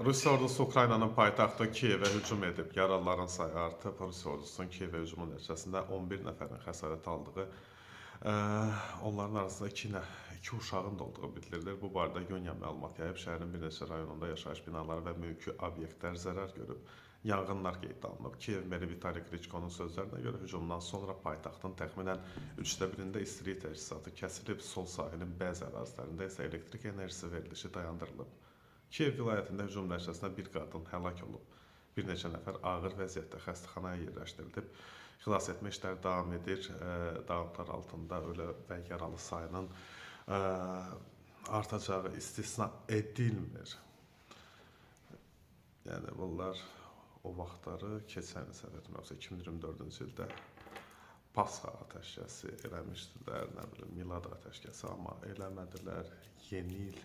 Rusiya ordusu Ukraynanın paytaxtı Kiyevə hücum edib. Yaralıların sayı artıb. Rusiya ordusunun Kiyevə hücumu nəticəsində 11 nəfərin xəsarət aldığı, onların arasında iki uşağın da olduğu bildirilir. Bu barədə Yonya məlumat yayıb. Şəhərin bir neçə rayonunda yaşayış binaları və mülki obyektlər zərər görüb. Yanğınlar qeydə alınıb. Kiyev meri Vitali Kliçkonun sözlərinə görə hücumdan sonra paytaxtın təxminən 1/3-də istilik təchizatı kəsilib, sol sahilin bəzi ərazilərində isə elektrik enerjisi verilişi dayandırılıb. Kiyev vilayətində hücum nəticəsində bir qadın həlak olub. Bir neçə nəfər ağır vəziyyətdə xəstəxanaya yerləşdirilib. Xilas etmə işləri davam edir. Dağıntılar altında ölü və yaralı sayının artacağı istisna edilmir. Yəni bunlar o vaxtları keçən il sənət 2024-cü ildə Pasxa ateşkəsi eləmişdilər, nə bilim, Milad ateşkəsi, amma eləmədilər. Yeni il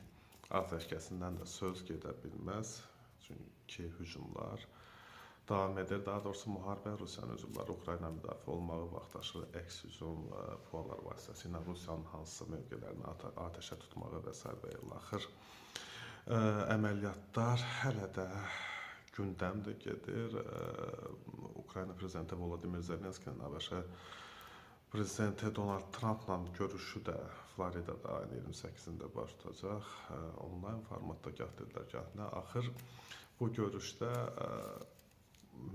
ateşkəsindən də söz gedə bilməz. Çünki hücumlar davam edir. Daha doğrusu müharibə Rusiyanın hücumları Ukrayna müdafiə olmağı vaxtaşırı əks hücum puanlar vasitəsilə Rusiyanın hansı mövqelərini ateşə tutmağı və s. və ilaxır. Əməliyyatlar hələ də gündəmdə gedir. Ukrayna prezidenti Volodimir Zelenskinin ABŞ prezidenti Donald Trumpla görüşü də Floridada ayın 28-də baş tutacaq. Onlayn formatda gah dedilər, gah nə. Axır bu görüşdə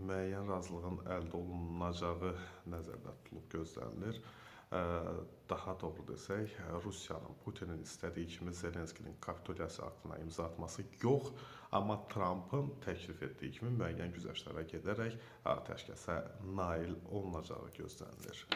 müəyyən razılığın əldə olunacağı nəzərdə tutulub gözlənilir. Daha doğru desək, Rusiyanın, Putinin istədiyi kimi Zelenskinin kapitulyasiya aktına imza atması yox, amma Trumpın təklif etdiyi kimi müəyyən güzəştlərə gedərək atəşkəsə nail olunacağı gözlənilir.